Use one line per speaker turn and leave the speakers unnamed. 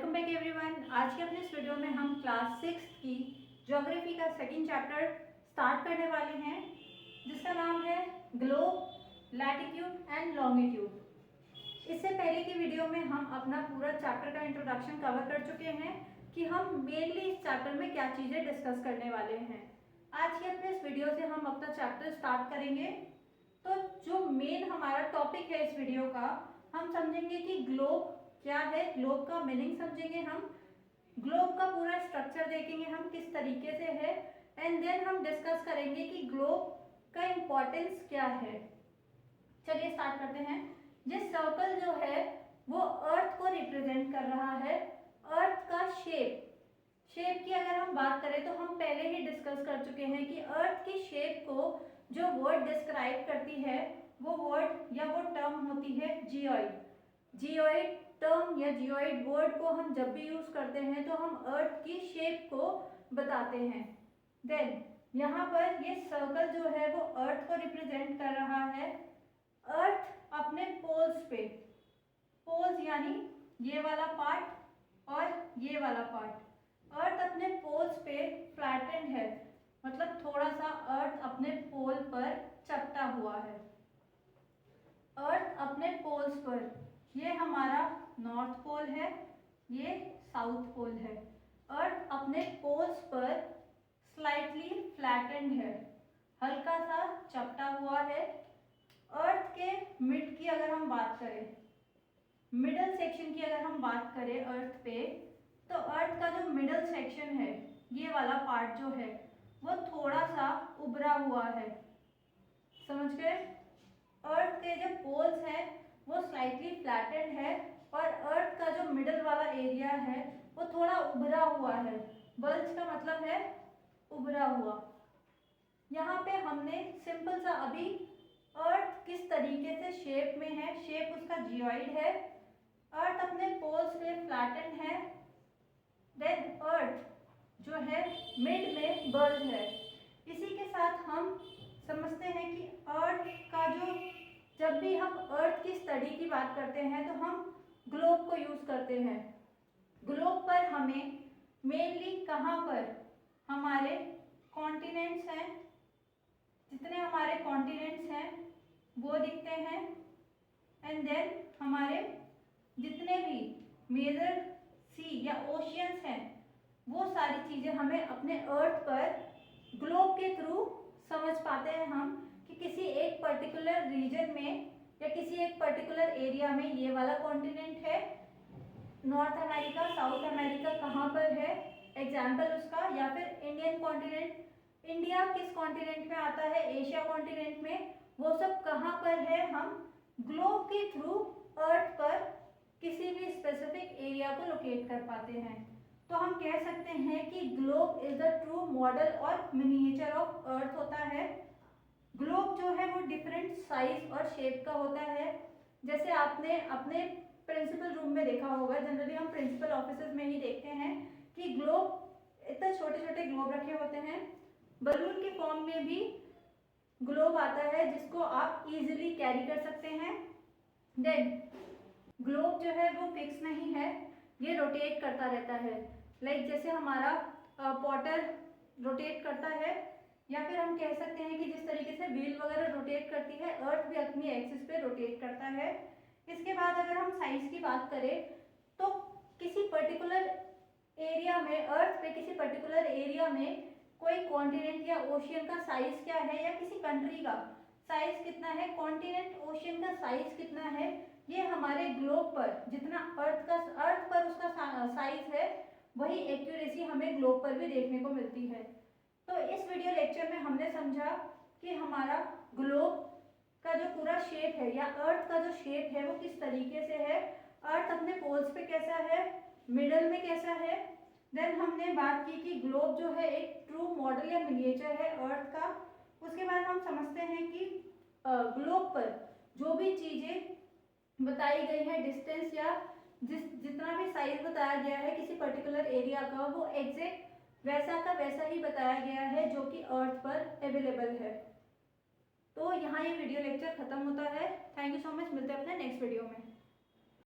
Welcome back everyone. आज के अपने इस वीडियो में हम क्लास 6 की ज्योग्राफी का सेकंड चैप्टर स्टार्ट करने वाले हैं, जिसका नाम है ग्लोब, लैटिट्यूड एंड लॉन्गिट्यूड। इससे पहले की वीडियो में हम अपना पूरा चैप्टर का इंट्रोडक्शन कवर कर चुके हैं कि हम मेनली इस चैप्टर में क्या चीज़ें डिस्कस करने वाले हैं। आज के अपने इस वीडियो से हम अपना चैप्टर स्टार्ट करेंगे। तो जो मेन हमारा टॉपिक है इस वीडियो का, हम समझेंगे कि ग्लोब क्या है, ग्लोब का मीनिंग समझेंगे, हम ग्लोब का पूरा स्ट्रक्चर देखेंगे हम किस तरीके से है, एंड देन हम डिस्कस करेंगे कि ग्लोब का इम्पोर्टेंस क्या है। चलिए स्टार्ट करते हैं। ये सर्कल जो है वो अर्थ को रिप्रेजेंट कर रहा है। अर्थ का शेप की अगर हम बात करें तो हम पहले ही डिस्कस कर चुके हैं कि अर्थ की शेप को जो वर्ड डिस्क्राइब करती है वो वर्ड या वो टर्म होती है जियोइड। जियोइड टर्म या जियोइड वर्ड को हम जब भी यूज करते हैं तो हम अर्थ की शेप को बताते हैं। देन यहाँ पर ये सर्कल जो है वो अर्थ को रिप्रेजेंट कर रहा है। अर्थ अपने पोल्स पे, पोल्स यानी ये वाला पार्ट और ये वाला पार्ट, अर्थ अपने पोल्स पे फ्लैटेंड है, मतलब थोड़ा सा अर्थ अपने पोल पर चपटा हुआ है। अर्थ अपने पोल्स पर, ये हमारा नॉर्थ पोल है, ये साउथ पोल है। अर्थ अपने पोल्स पर स्लाइटली फ्लैटेंड है, हल्का सा चपटा हुआ है। अर्थ के मिड की अगर हम बात करें, मिडल सेक्शन की अगर हम बात करें अर्थ पे, तो अर्थ का जो मिडल सेक्शन है, ये वाला पार्ट जो है वो थोड़ा सा उभरा हुआ है। समझ गए? अर्थ के जो पोल्स हैं वो स्लाइटली फ्लैटेंड है और अर्थ का जो मिडल वाला एरिया है वो थोड़ा उभरा हुआ है। बल्ज का मतलब है उभरा हुआ। यहाँ पे हमने सिंपल सा अभी अर्थ किस तरीके से शेप में है, शेप उसका जियोइड है, अर्थ अपने पोल्स पे फ्लैटेंड है। देन अर्थ जो है मिड में बल्ज है। इसी के साथ हम समझते हैं कि अर्थ का जो, जब भी हम अर्थ की स्टडी की बात करते हैं तो हम ग्लोब को यूज करते हैं। ग्लोब पर हमें मेनली कहाँ पर हमारे कॉन्टिनेंट्स हैं, जितने हमारे कॉन्टिनेंट्स हैं वो दिखते हैं, एंड देन हमारे जितने भी मेजर सी या ओशियंस हैं वो सारी चीज़ें हमें अपने अर्थ पर ग्लोब के थ्रू समझ पाते हैं हम कि किसी एक पर्टिकुलर रीजन में या किसी एक पर्टिकुलर एरिया में ये वाला कॉन्टिनेंट है, नॉर्थ अमेरिका, साउथ अमेरिका कहाँ पर है, एग्जाम्पल उसका, या फिर इंडियन कॉन्टिनेंट, इंडिया किस कॉन्टिनेंट में आता है, एशिया कॉन्टिनेंट में, वो सब कहाँ पर है, हम ग्लोब के थ्रू अर्थ पर किसी भी स्पेसिफिक एरिया को लोकेट कर पाते हैं। तो हम कह सकते हैं कि globe is the true model और मिनिएचर ऑफ अर्थ होता है। ग्लोब जो है वो डिफरेंट साइज और शेप का होता है। जैसे आपने अपने प्रिंसिपल रूम में देखा होगा, जनरली हम प्रिंसिपल ऑफिसेज में ही देखते हैं कि ग्लोब, इतने छोटे छोटे ग्लोब रखे होते हैं। बलून के फॉर्म में भी ग्लोब आता है जिसको आप इजीली कैरी कर सकते हैं। देन ग्लोब जो है वो फिक्स नहीं है, ये रोटेट करता रहता है। लाइक जैसे हमारा पॉटर रोटेट करता है, या फिर हम कह सकते हैं कि जिस तरीके से व्हील वगैरह रोटेट करती है, अर्थ भी अपनी एक्सिस पे रोटेट करता है। इसके बाद अगर हम साइज की बात करें तो किसी पर्टिकुलर एरिया में, अर्थ पे किसी पर्टिकुलर एरिया में कोई कॉन्टिनेंट या ओशियन का साइज क्या है, या किसी कंट्री का साइज कितना है, कॉन्टिनेंट ओशियन का साइज कितना है, ये हमारे ग्लोब पर जितना अर्थ पर उसका साइज है वही एक्यूरेसी हमें ग्लोब पर भी देखने को मिलती है। तो इस वीडियो लेक्चर में हमने समझा कि हमारा ग्लोब का जो पूरा शेप है या अर्थ का जो शेप है वो किस तरीके से है, अर्थ अपने पोल्स पे कैसा है, मिडल में कैसा है। देन हमने बात की कि ग्लोब जो है एक ट्रू मॉडल या मिनिएचर है अर्थ का। उसके बाद हम समझते हैं कि ग्लोब पर जो भी चीज़ें बताई गई है, डिस्टेंस या जितना भी साइज बताया गया है किसी पर्टिकुलर एरिया का, वो एग्जैक्ट वैसा का वैसा ही बताया गया है जो कि अर्थ पर अवेलेबल है। तो यहाँ ये वीडियो लेक्चर खत्म होता है। थैंक यू सो मच, मिलते हैं अपने नेक्स्ट वीडियो में।